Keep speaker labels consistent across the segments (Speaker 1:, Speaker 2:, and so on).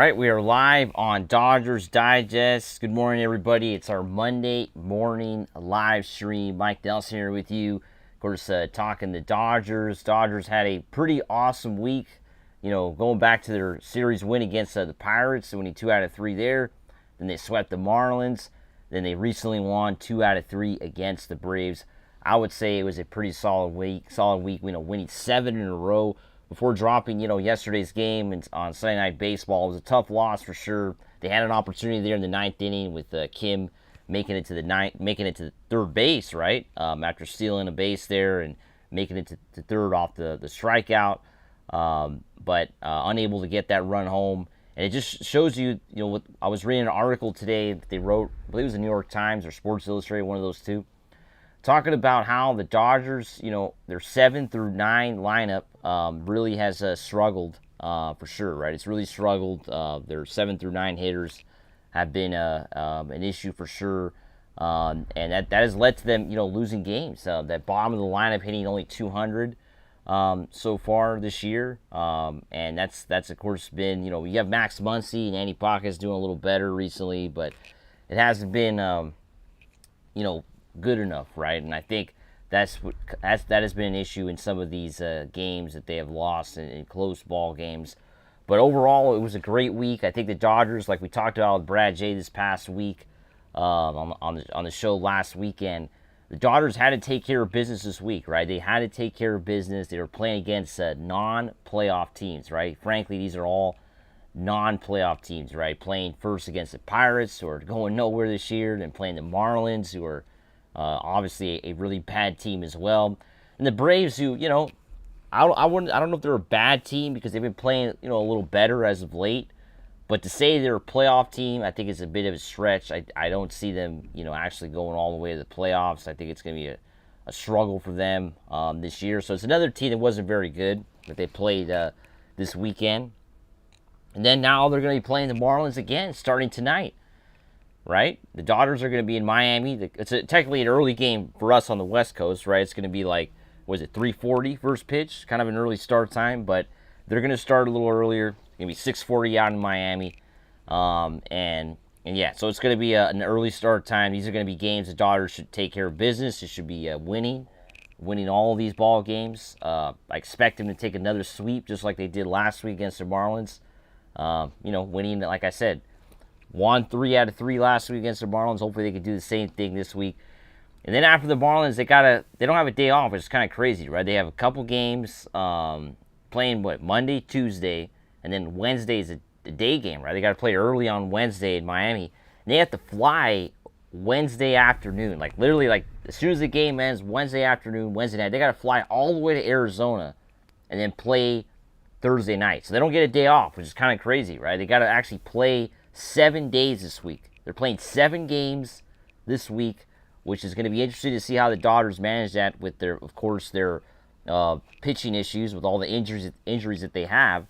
Speaker 1: right, we are live on Dodgers Digest. Good morning, everybody. It's our Monday morning live stream. Mike Nelson here with you. Of course, talking the Dodgers. Dodgers had a pretty awesome week. You know, going back to their series win against the Pirates, winning 2 out of 3 there. Then they swept the Marlins. Then they recently won 2 out of 3 against the Braves. I would say it was a pretty solid week. Winning 7 in a row. Before dropping, yesterday's game on Sunday Night Baseball. It was a tough loss for sure. They had an opportunity there in the ninth inning with Kim making it to third base, right? After stealing a base there and making it to third off the strikeout, but unable to get that run home. And it just shows you, I was reading an article today that they wrote, I believe it was the New York Times or Sports Illustrated, one of those two, talking about how the Dodgers, their 7 through 9 lineup really has struggled for sure, right? It's really struggled. Their 7 through 9 hitters have been an issue for sure, and that has led to them, losing games. That bottom of the lineup hitting only 200 so far this year, and that's of course been, you have Max Muncy and Andy Pajes doing a little better recently, but it hasn't been, good enough, right? And I think that has been an issue in some of these games that they have lost in close ball games. But overall, it was a great week. I think the Dodgers, like we talked about with Brad J this past week on the show last weekend, the Dodgers had to take care of business this week, right? They had to take care of business. They were playing against non-playoff teams, right? Frankly, these are all non-playoff teams, right? Playing first against the Pirates, who are going nowhere this year, then playing the Marlins, who are obviously a really bad team as well. And the Braves, who, I don't know if they're a bad team because they've been playing, a little better as of late. But to say they're a playoff team, I think it's a bit of a stretch. I don't see them, actually going all the way to the playoffs. I think it's going to be a struggle for them this year. So it's another team that wasn't very good that they played this weekend. And then now they're going to be playing the Marlins again starting tonight. Right? The Dodgers are going to be in Miami. It's technically an early game for us on the West Coast, right? It's going to be like, 3:40 first pitch? Kind of an early start time, but they're going to start a little earlier. It's going to be 6:40 out in Miami. And yeah, so it's going to be an early start time. These are going to be games the Dodgers should take care of business. It should be winning all of these ball games. I expect them to take another sweep just like they did last week against the Marlins. Winning, like I said, won 3 out of 3 last week against the Marlins. Hopefully they can do the same thing this week. And then after the Marlins, they don't have a day off, which is kind of crazy, right? They have a couple games playing Monday, Tuesday, and then Wednesday is a day game, right? They got to play early on Wednesday in Miami. And they have to fly Wednesday afternoon, literally as soon as the game ends, Wednesday afternoon, Wednesday night, they got to fly all the way to Arizona and then play Thursday night. So they don't get a day off, which is kind of crazy, right? They got to actually play 7 days this week. They're playing 7 games this week, which is going to be interesting to see how the Dodgers manage that with their pitching issues, with all the injuries that they have.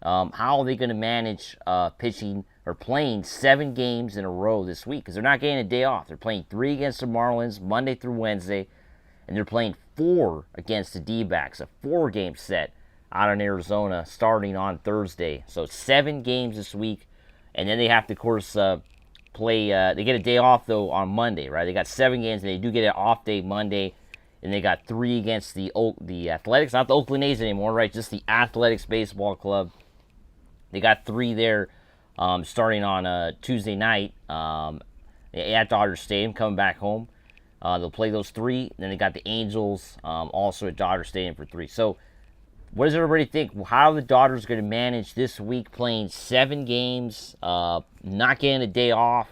Speaker 1: How are they going to manage pitching or playing 7 games in a row this week? Because they're not getting a day off. They're playing 3 against the Marlins Monday through Wednesday, and they're playing 4 against the D-backs, a 4-game set out in Arizona starting on Thursday. So 7 games this week. And then they have to, of course, play. They get a day off, though, on Monday, right? They got 7 games, and they do get an off day Monday. And they got 3 against the Athletics, not the Oakland A's anymore, right? Just the Athletics Baseball Club. They got 3 there starting on Tuesday night at Dodger Stadium, coming back home. They'll play those 3. And then they got the Angels also at Dodger Stadium for 3. So what does everybody think? How are the Dodgers going to manage this week playing 7 games, not getting a day off?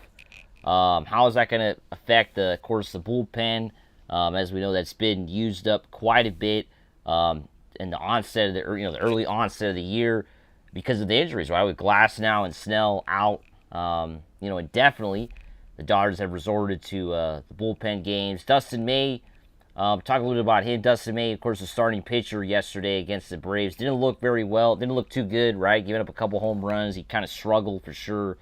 Speaker 1: How is that going to affect, of course, the bullpen? As we know, that's been used up quite a bit in the onset of the early onset of the year because of the injuries, right? With Glasnow and Snell out, indefinitely, the Dodgers have resorted to the bullpen games. Dustin May. Talk a little bit about him. Dustin May, of course, the starting pitcher yesterday against the Braves. Didn't look very well. Didn't look too good, right? Giving up a couple home runs. He kind of struggled for sure.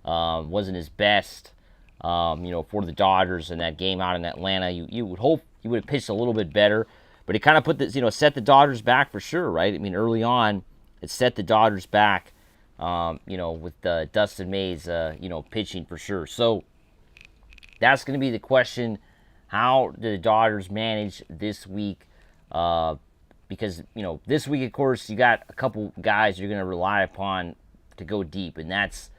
Speaker 1: Wasn't his best, for the Dodgers in that game out in Atlanta. You would hope he would have pitched a little bit better. But it kind of put this, set the Dodgers back for sure, right? I mean, early on, it set the Dodgers back with Dustin May's, pitching for sure. So that's going to be the question. How do the Dodgers manage this week? Because, this week, of course, you got a couple guys you're going to rely upon to go deep, and that's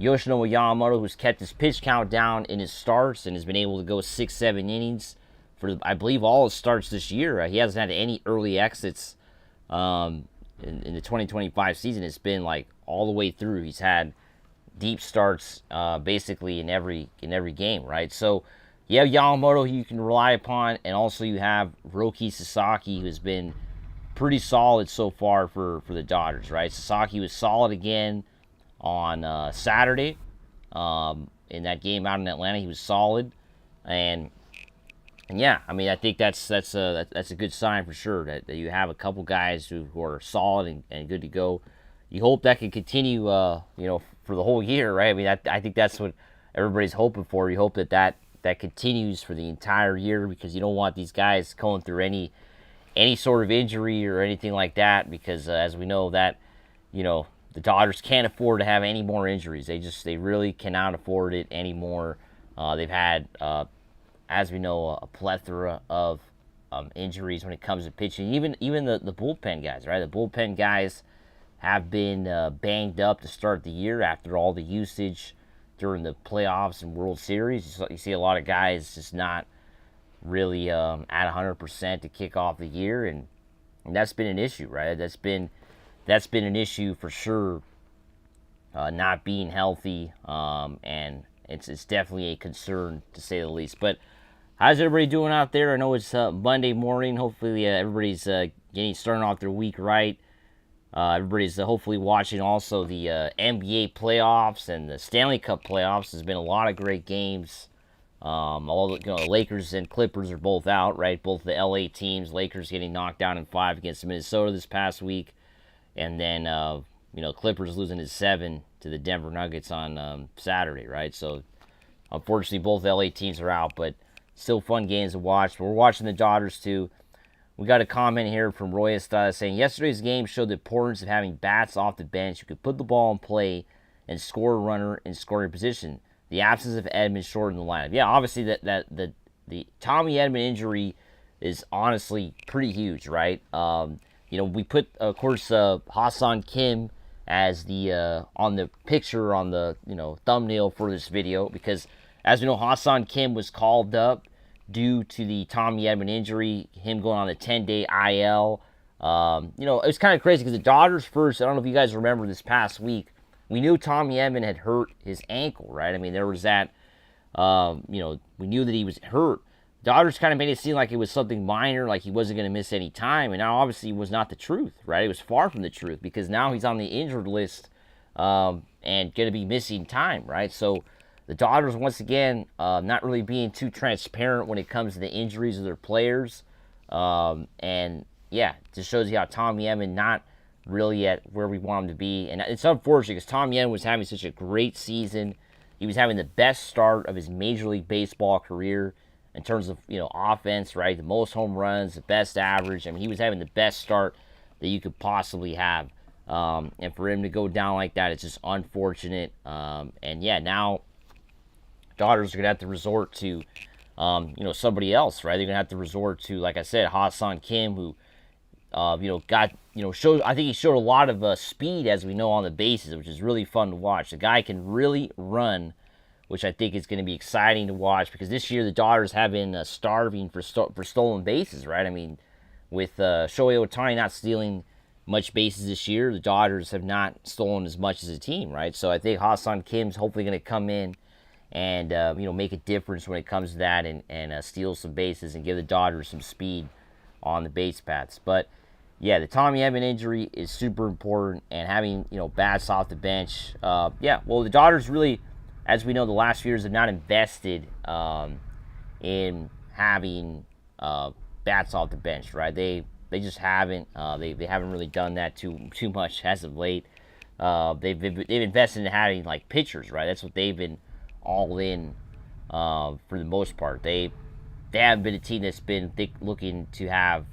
Speaker 1: Yoshinobu Yamamoto, who's kept his pitch count down in his starts and has been able to go 6-7 innings for, I believe, all his starts this year. He hasn't had any early exits in the 2025 season. It's been like all the way through. He's had deep starts basically in every game, right? So you have Yamamoto who you can rely upon, and also you have Roki Sasaki, who's been pretty solid so far for the Dodgers, right? Sasaki was solid again on Saturday in that game out in Atlanta. He was solid, and yeah, I mean, I think that's a good sign for sure that you have a couple guys who are solid and good to go. You hope that can continue, for the whole year, right? I mean, I think that's what everybody's hoping for. You hope that continues for the entire year, because you don't want these guys going through any sort of injury or anything like that, because as we know that, the Dodgers can't afford to have any more injuries. They really cannot afford it anymore. They've had, as we know, a plethora of injuries when it comes to pitching. Even the bullpen guys, right? The bullpen guys have been banged up to start the year after all the usage during the playoffs and World Series. You see a lot of guys just not really at 100% to kick off the year, and that's been an issue, right? That's been an issue for sure, not being healthy, and it's definitely a concern to say the least. But how's everybody doing out there? I know it's Monday morning. Hopefully everybody's starting off their week right. Everybody's hopefully watching also the NBA playoffs and the Stanley Cup playoffs. There's been a lot of great games. The Lakers and Clippers are both out, right? Both the LA teams. Lakers getting knocked down in 5 against Minnesota this past week, and then Clippers losing in 7 to the Denver Nuggets on Saturday, right? So unfortunately, both LA teams are out, but still fun games to watch. We're watching the Dodgers too. We got a comment here from Roy Estrada saying, yesterday's game showed the importance of having bats off the bench who could put the ball in play and score a runner in scoring position. The absence of Edman shortened the lineup. Yeah, obviously the Tommy Edman injury is honestly pretty huge, right? We put, of course, Ha-Seong Kim as the on the picture on the thumbnail for this video, because as we know, Ha-Seong Kim was called up due to the Tommy Edman injury, him going on a 10-day IL. It was kind of crazy because the Dodgers first, I don't know if you guys remember this past week, we knew Tommy Edman had hurt his ankle, right? I mean, there was that, we knew that he was hurt. Dodgers kind of made it seem like it was something minor, like he wasn't going to miss any time, and now obviously it was not the truth, right? It was far from the truth, because now he's on the injured list and going to be missing time, right? So the Dodgers, once again, not really being too transparent when it comes to the injuries of their players. And, yeah, just shows you how Tommy Edman not really at where we want him to be. And it's unfortunate because Tommy Edman was having such a great season. He was having the best start of his Major League Baseball career in terms of, offense, right? The most home runs, the best average. I mean, he was having the best start that you could possibly have. And for him to go down like that, it's just unfortunate. And, yeah, now Dodgers are going to have to resort to, somebody else, right? They're going to have to resort to, like I said, Ha-Seong Kim, who, showed, I think he showed a lot of speed, as we know, on the bases, which is really fun to watch. The guy can really run, which I think is going to be exciting to watch, because this year the Dodgers have been starving for stolen bases, right? I mean, with Shohei Ohtani not stealing much bases this year, the Dodgers have not stolen as much as a team, right? So I think Ha-Seong Kim's hopefully going to come in and make a difference when it comes to that, and steal some bases and give the Dodgers some speed on the base paths. But yeah, the Tommy Edman injury is super important, and having bats off the bench. The Dodgers really, as we know, the last few years have not invested in having bats off the bench, right? They just haven't. They haven't really done that too much as of late. They've invested in having like pitchers, right? That's what they've been all in for the most part. They haven't been a team that's been looking to have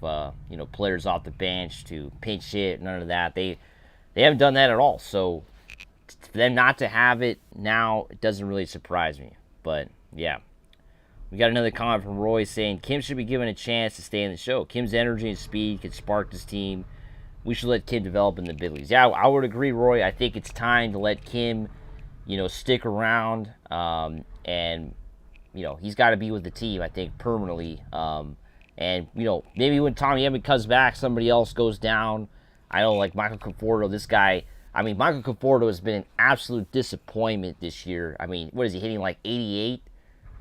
Speaker 1: players off the bench to pinch hit. None of that. They haven't done that at all. So for them not to have it now, it doesn't really surprise me. But yeah, we got another comment from Roy saying Kim should be given a chance to stay in the show. Kim's energy and speed could spark this team. We should let Kim develop in the big leagues. Yeah, I would agree, Roy. I think it's time to let Kim, stick around, and he's got to be with the team, I think, permanently. And maybe when Tommy Edman comes back, somebody else goes down. I know, like Michael Conforto, this guy. I mean, Michael Conforto has been an absolute disappointment this year. I mean, what is he hitting, like 88?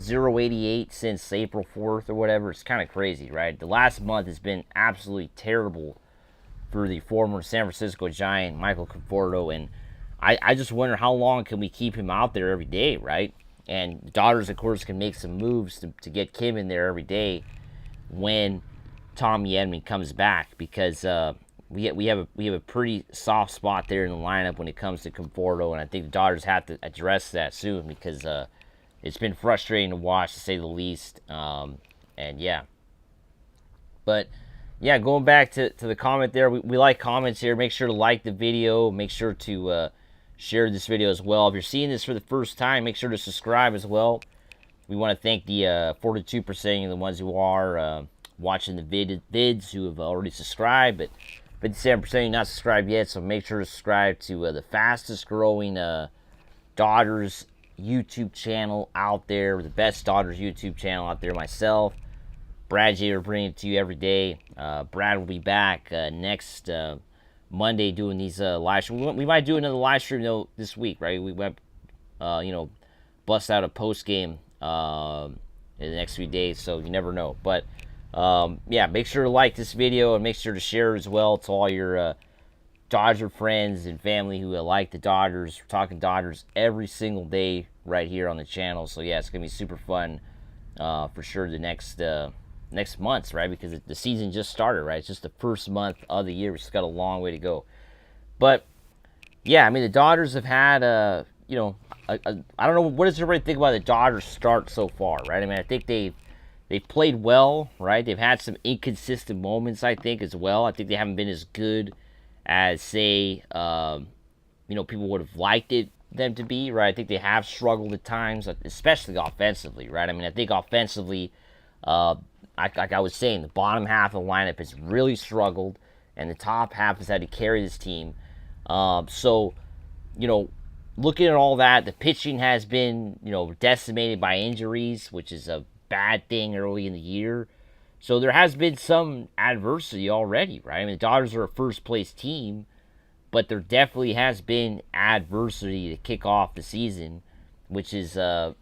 Speaker 1: 0.88 since April 4th or whatever. It's kind of crazy, right? The last month has been absolutely terrible for the former San Francisco Giant, Michael Conforto, and I just wonder how long can we keep him out there every day, right? And the Dodgers, of course, can make some moves to get Kim in there every day when Tommy Edman comes back, because we have a pretty soft spot there in the lineup when it comes to Conforto, and I think the Dodgers have to address that soon, because it's been frustrating to watch, to say the least. And yeah. But yeah, going back to the comment there, we like comments here. Make sure to like the video. Make sure to share this video as well. If you're seeing this for the first time, make sure to subscribe as well. We want to thank the 42% of the ones who are watching the vids who have already subscribed, but 57% are not subscribed yet, so make sure to subscribe to the fastest growing Dodgers YouTube channel out there, the best Dodgers YouTube channel out there, myself. Brad J. will bring it to you every day. Brad will be back next Monday doing these live streams. We might do another live stream though this week, right? We might, bust out a post game in the next few days, so you never know. But yeah, make sure to like this video and make sure to share as well to all your Dodger friends and family who like the Dodgers. We're talking Dodgers every single day right here on the channel. So yeah, it's gonna be super fun for sure the next months, right? Because the season just started, right? It's just the first month of the year. We just got a long way to go. But yeah, I mean, the Dodgers have had I don't know, what does everybody think about the Dodgers start so far, right? I mean, I think they've played well, right? They've had some inconsistent moments, I think, as well. I think they haven't been as good as, say, people would have liked them to be, right? I think they have struggled at times, especially offensively, right? I mean, I think offensively, like I was saying, the bottom half of the lineup has really struggled, and the top half has had to carry this team. So, looking at all that, the pitching has been, decimated by injuries, which is a bad thing early in the year. So there has been some adversity already, right? I mean, the Dodgers are a first-place team, but there definitely has been adversity to kick off the season, which is, I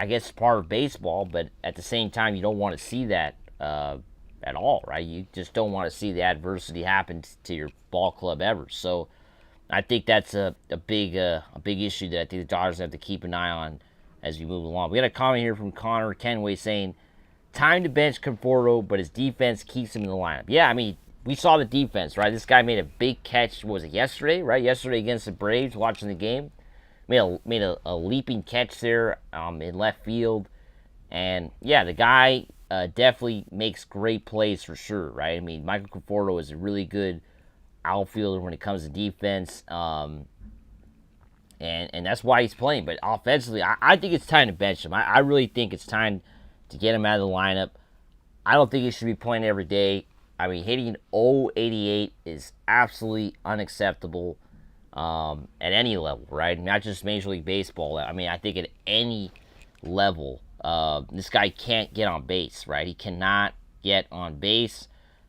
Speaker 1: guess part of baseball, but at the same time, you don't want to see that at all, right? You just don't want to see the adversity happen to your ball club ever. So I think that's a big issue that I think the Dodgers have to keep an eye on as we move along. We got a comment here from Connor Kenway saying, time to bench Conforto, but his defense keeps him in the lineup. Yeah, I mean, we saw the defense, right? This guy made a big catch, what was it, yesterday, right? Yesterday against the Braves, watching the game. Made a leaping catch there in left field. And, yeah, the guy definitely makes great plays for sure, right? I mean, Michael Conforto is a really good outfielder when it comes to defense. And that's why he's playing. But offensively, I think it's time to bench him. I really think it's time to get him out of the lineup. I don't think he should be playing every day. I mean, hitting 0.88 is absolutely unacceptable at any level, right? Not just Major League Baseball. I mean, I think at any level, this guy can't get on base, right? He cannot get on base.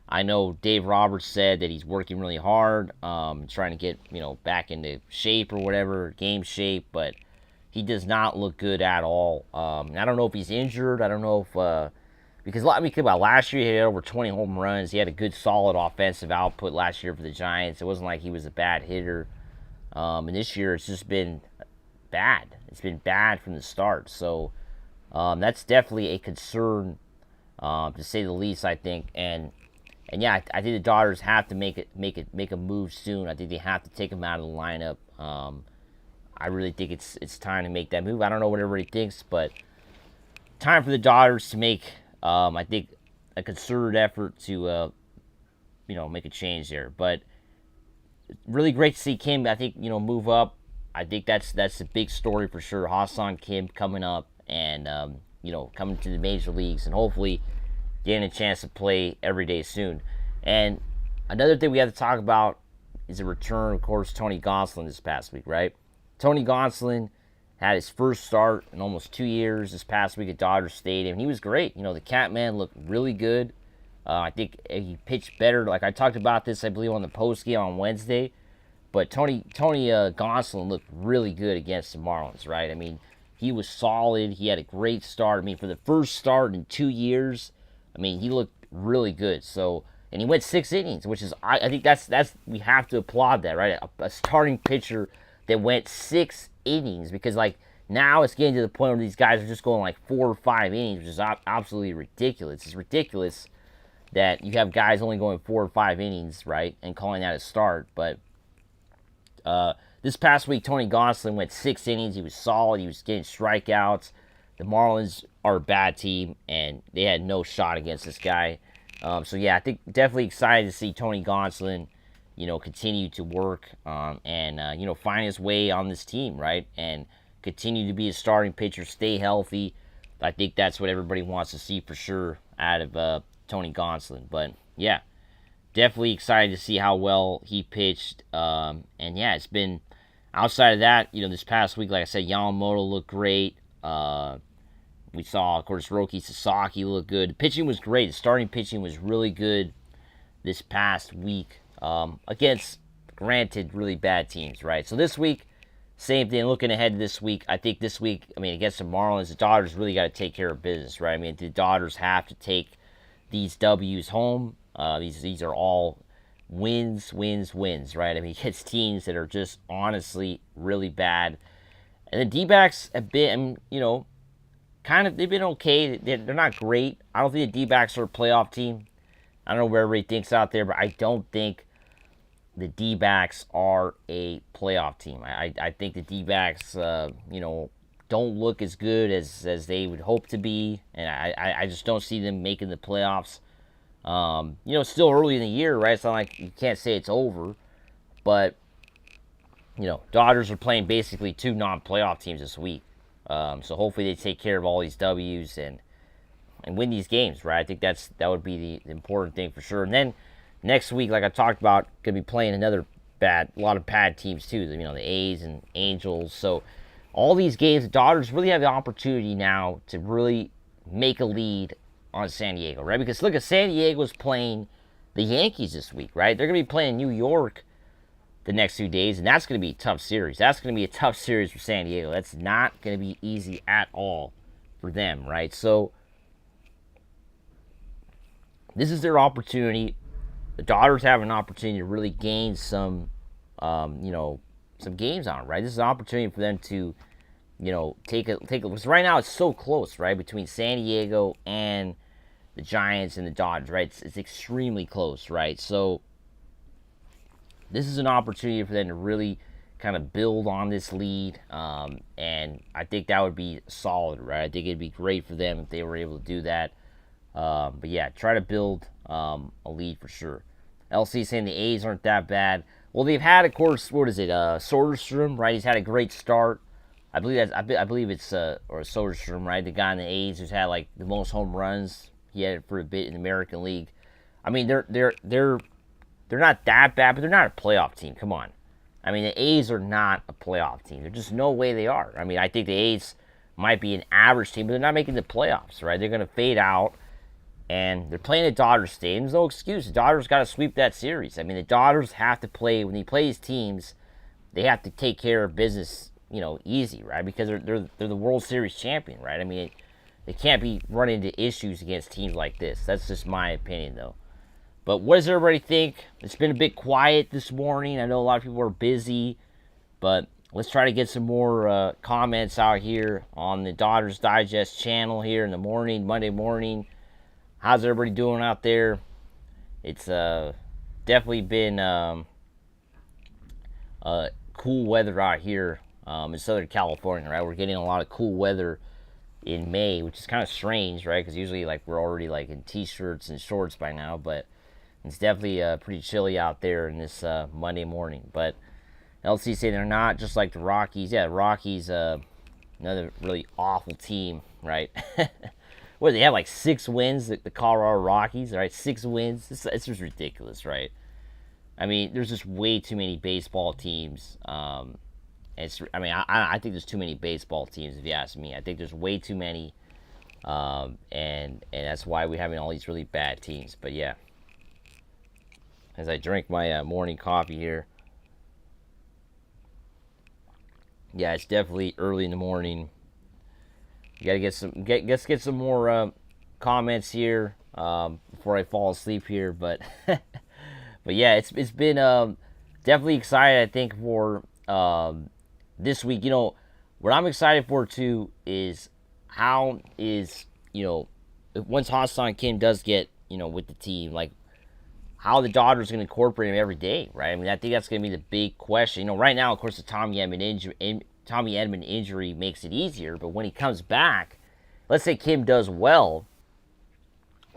Speaker 1: I know Dave Roberts said that he's working really hard, trying to get, back into shape or whatever, game shape, but he does not look good at all. I don't know if he's injured. I don't know if, because let me think about last year, he had over 20 home runs. He had a good, solid offensive output last year for the Giants. It wasn't like he was a bad hitter. And this year, it's just been bad. It's been bad from the start. So that's definitely a concern, to say the least, I think. And yeah, I think the Dodgers have to make a move soon. I think they have to take him out of the lineup. I really think it's time to make that move. I don't know what everybody thinks, but time for the Dodgers to make, I think, a concerted effort to, make a change there. But really great to see Kim, I think, move up. I think that's a big story for sure. Ha-Seong Kim coming up and coming to the major leagues and hopefully getting a chance to play every day soon. And another thing we have to talk about is the return, of course, Tony Gonsolin this past week, right? Tony Gonsolin had his first start in almost 2 years this past week at Dodger Stadium. He was great. The Catman looked really good. I think he pitched better. Like I talked about this, I believe, on the postgame on Wednesday. But Tony Gonsolin looked really good against the Marlins, right? I mean, he was solid. He had a great start. I mean, for the first start in 2 years, I mean, he looked really good. So, and he went 6 innings, which is I think that's we have to applaud that, right? A starting pitcher that went 6 innings, because like now it's getting to the point where these guys are just going like 4 or 5 innings, which is absolutely ridiculous. It's ridiculous that you have guys only going 4 or 5 innings, right, and calling that a start. But this past week, Tony Gonsolin went 6 innings. He was solid. He was getting strikeouts. The Marlins are a bad team, and they had no shot against this guy. So, yeah, I think definitely excited to see Tony Gonsolin, continue to work and, find his way on this team, right, and continue to be a starting pitcher, stay healthy. I think that's what everybody wants to see for sure out of Tony Gonsolin. But, yeah, definitely excited to see how well he pitched. And, yeah, it's been outside of that, this past week, like I said, Yamamoto looked great. We saw, of course, Roki Sasaki look good. The pitching was great. The starting pitching was really good this past week against, granted, really bad teams, right? So this week, same thing. Looking ahead to this week, I think this week, against the Marlins, the Dodgers really got to take care of business, right? The Dodgers have to take these W's home. These are all wins, right? Against teams that are just honestly really bad. And the D-backs have been, they've been okay. They're not great. I don't think the D-backs are a playoff team. I don't know where everybody thinks out there, but I don't think the D-backs are a playoff team. I think the D-backs, don't look as good as they would hope to be, and I just don't see them making the playoffs. It's still early in the year, right? It's not like you can't say it's over, but Dodgers are playing basically 2 non-playoff teams this week. So hopefully they take care of all these W's and win these games, right? I think that would be the important thing for sure. And then next week, like I talked about, going to be playing a lot of bad teams too. The A's and Angels. So all these games, the Dodgers really have the opportunity now to really make a lead on San Diego, right? Because look, San Diego's playing the Yankees this week, right? They're going to be playing New York the next few days, and that's going to be a tough series. That's going to be a tough series for San Diego. That's not going to be easy at all for them, right? So this is their opportunity. The Dodgers have an opportunity to really gain some games on, right? This is an opportunity for them to, take a because right now it's so close, right, between San Diego and the Giants and the Dodgers, right? It's extremely close, right? So this is an opportunity for them to really kind of build on this lead, and I think that would be solid, right? I think it'd be great for them if they were able to do that. But yeah, try to build a lead for sure. LC saying the A's aren't that bad. Well, they've had, of course, Soderstrom, right? He's had a great start. I believe it's Soderstrom, right? The guy in the A's who's had like the most home runs. He had it for a bit in the American League. They're not that bad, but they're not a playoff team. Come on. The A's are not a playoff team. There's just no way they are. I think the A's might be an average team, but they're not making the playoffs, right? They're going to fade out, and they're playing at Dodger Stadium. There's no excuse. The Dodgers got to sweep that series. The Dodgers have to play, when they play these teams, they have to take care of business, easy, right? Because they're the World Series champion, right? They can't be running into issues against teams like this. That's just my opinion, though. But what does everybody think? It's been a bit quiet this morning. I know a lot of people are busy, but let's try to get some more comments out here on the Dodgers Digest channel here in the morning, Monday morning. How's everybody doing out there? It's definitely been cool weather out here in Southern California, right? We're getting a lot of cool weather in May, which is kind of strange, right? Because usually we're already in t-shirts and shorts by now, but it's definitely pretty chilly out there in this Monday morning. But LC saying they're not just like the Rockies. Yeah, the Rockies, another really awful team, right? What, they have like 6 wins, the Colorado Rockies, right? 6 wins. It's just ridiculous, right? I mean, there's just way too many baseball teams. I think there's too many baseball teams, if you ask me. I think there's way too many. And that's why we're having all these really bad teams. But yeah, as I drink my morning coffee here, yeah, it's definitely early in the morning. You gotta get some more comments here before I fall asleep here. But but yeah, it's been definitely excited. I think for this week. You know, what I'm excited for too is how is, you know, once Ha-Seong Kim does get, you know, with the team, like how the Dodgers going to incorporate him every day, right? I mean, I think that's going to be the big question. You know, right now, of course, the Tommy Edman injury makes it easier, but when he comes back, let's say Kim does well,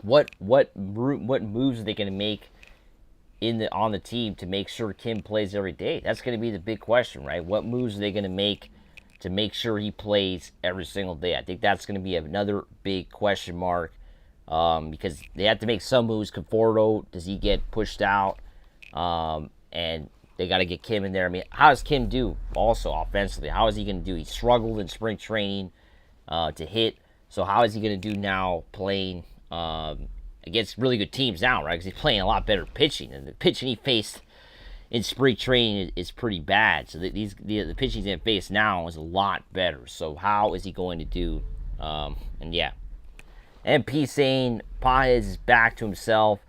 Speaker 1: what moves are they going to make on the team to make sure Kim plays every day? That's going to be the big question, right? What moves are they going to make to make sure he plays every single day? I think that's going to be another big question mark, because they have to make some moves. Conforto, does he get pushed out? And they got to get Kim in there. I mean, how does Kim do also offensively? How is he going to do? He struggled in spring training to hit. So how is he going to do now playing against really good teams now, right? Because he's playing a lot better pitching. And the pitching he faced in spring training is pretty bad. So the pitching he's going to face now is a lot better. So how is he going to do? And yeah. MP saying Pajes is back to himself.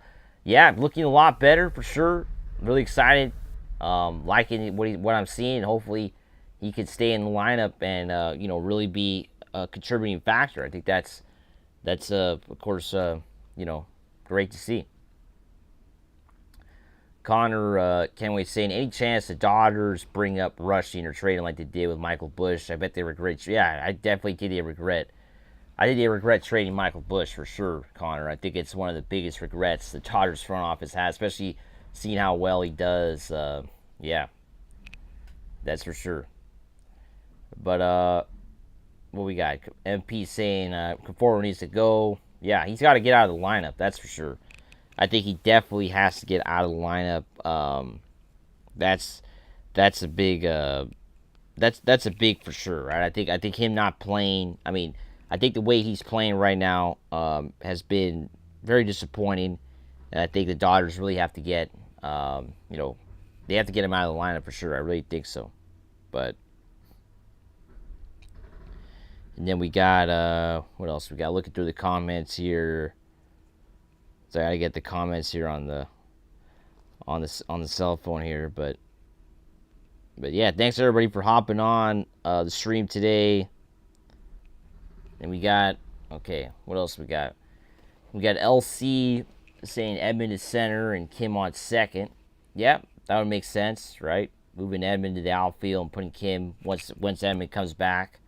Speaker 1: Yeah, looking a lot better for sure. Really excited. Liking what I'm seeing. Hopefully he can stay in the lineup and really be a contributing factor. I think that's of course great to see. Connor Kenway saying, any chance the Dodgers bring up rushing or trading like they did with Michael Busch? I bet they regret. Yeah, I definitely think they regret. I think they regret trading Michael Busch for sure, Connor. I think it's one of the biggest regrets the Dodgers front office has, especially seeing how well he does. Yeah, that's for sure. But what we got? MP saying Conforto needs to go. Yeah, he's got to get out of the lineup. That's for sure. I think he definitely has to get out of the lineup. That's a big that's a big for sure, right? I think him not playing. I mean, I think the way he's playing right now has been very disappointing, and I think the Dodgers really have to get they have to get him out of the lineup for sure. I really think so. But and then we got what else we got? Looking through the comments here. So I gotta get the comments here on the cell phone here, but yeah, thanks everybody for hopping on the stream today. And we got what else we got? We got LC saying Edman is center and Kim on second. Yeah, that would make sense, right? Moving Edman to the outfield and putting Kim once Edman comes back.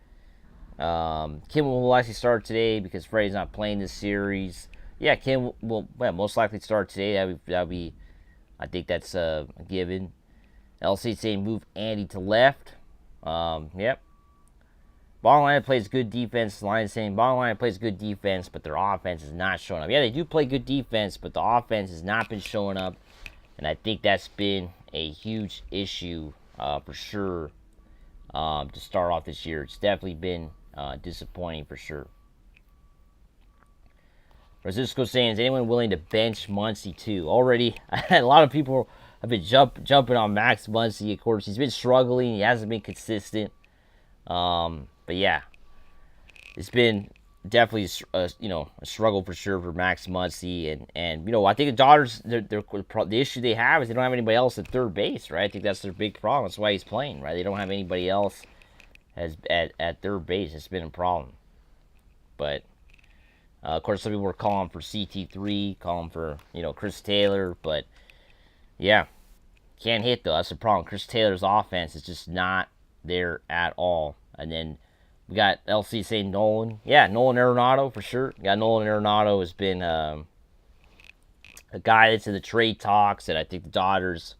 Speaker 1: Kim will likely start today because Freddie's not playing this series. Yeah, Kim will most likely start today. That'll be I think that's a given. LC saying move Andy to left. Yep. Bottom line plays good defense. Line saying bottom line plays good defense, but their offense is not showing up. Yeah, they do play good defense, but the offense has not been showing up, and I think that's been a huge issue for sure to start off this year. It's definitely been disappointing for sure. Francisco saying, is anyone willing to bench Muncy too? Already, a lot of people have been jumping on Max Muncy. Of course, he's been struggling. He hasn't been consistent. But yeah, it's been definitely a struggle for sure for Max Muncy. And I think the Dodgers, the issue they have is they don't have anybody else at third base, right? I think that's their big problem. That's why he's playing, right? They don't have anybody else at third base. It's been a problem. But of course, some people were calling for CT3, calling for, Chris Taylor. But, yeah, can't hit, though. That's the problem. Chris Taylor's offense is just not there at all. And then we got LC saying Nolan. Yeah, Nolan Arenado for sure. Nolan Arenado has been a guy that's in the trade talks that I think the Dodgers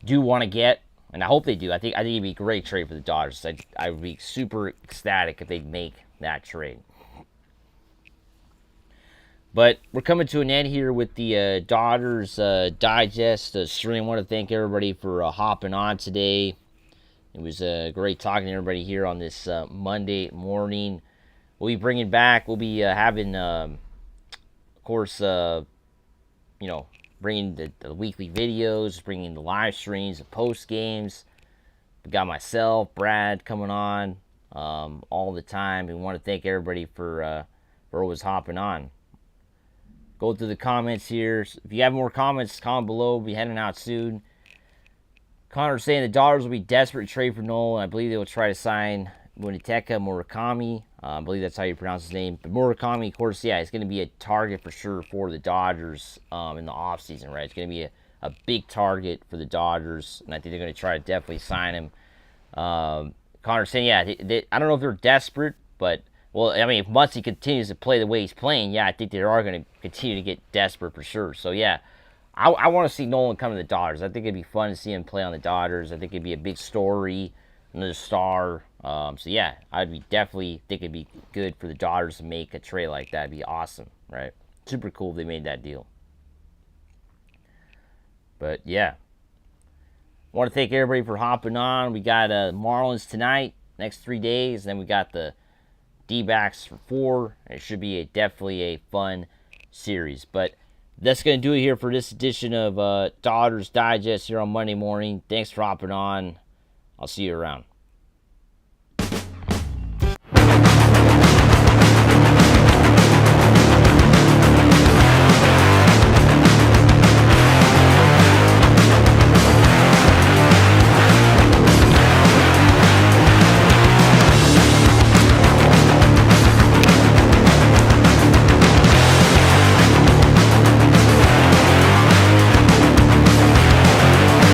Speaker 1: do want to get. And I hope they do. I think it'd be a great trade for the Dodgers. I would be super ecstatic if they make that trade. But we're coming to an end here with the Dodgers Digest stream. I want to thank everybody for hopping on today. It was great talking to everybody here on this Monday morning. We'll be bringing back, we'll be having, of course, bringing the weekly videos, bringing the live streams, the post games. We got myself, Brad coming on all the time. We want to thank everybody for always hopping on. Go through the comments here. If you have more comments, comment below. We'll be heading out soon. Connor saying the Dodgers will be desperate to trade for Nolan. I believe they will try to sign Munetaka Murakami. I believe that's how you pronounce his name. But Murakami, of course, yeah, it's going to be a target for sure for the Dodgers in the offseason, right? It's going to be a big target for the Dodgers, and I think they're going to try to definitely sign him. Connor saying, yeah, I don't know if they're desperate, but, well, I mean, if Muncy continues to play the way he's playing, yeah, I think they are going to continue to get desperate for sure. So, yeah, I want to see Nolan come to the Dodgers. I think it'd be fun to see him play on the Dodgers. I think it'd be a big story, another star. So, yeah, definitely think it'd be good for the Dodgers to make a trade like that. It'd be awesome, right? Super cool if they made that deal. But, yeah. I want to thank everybody for hopping on. We got Marlins tonight, next 3 days. Then we got the D-backs for 4. It should be definitely a fun series. But that's going to do it here for this edition of Dodgers Digest here on Monday morning. Thanks for hopping on. I'll see you around.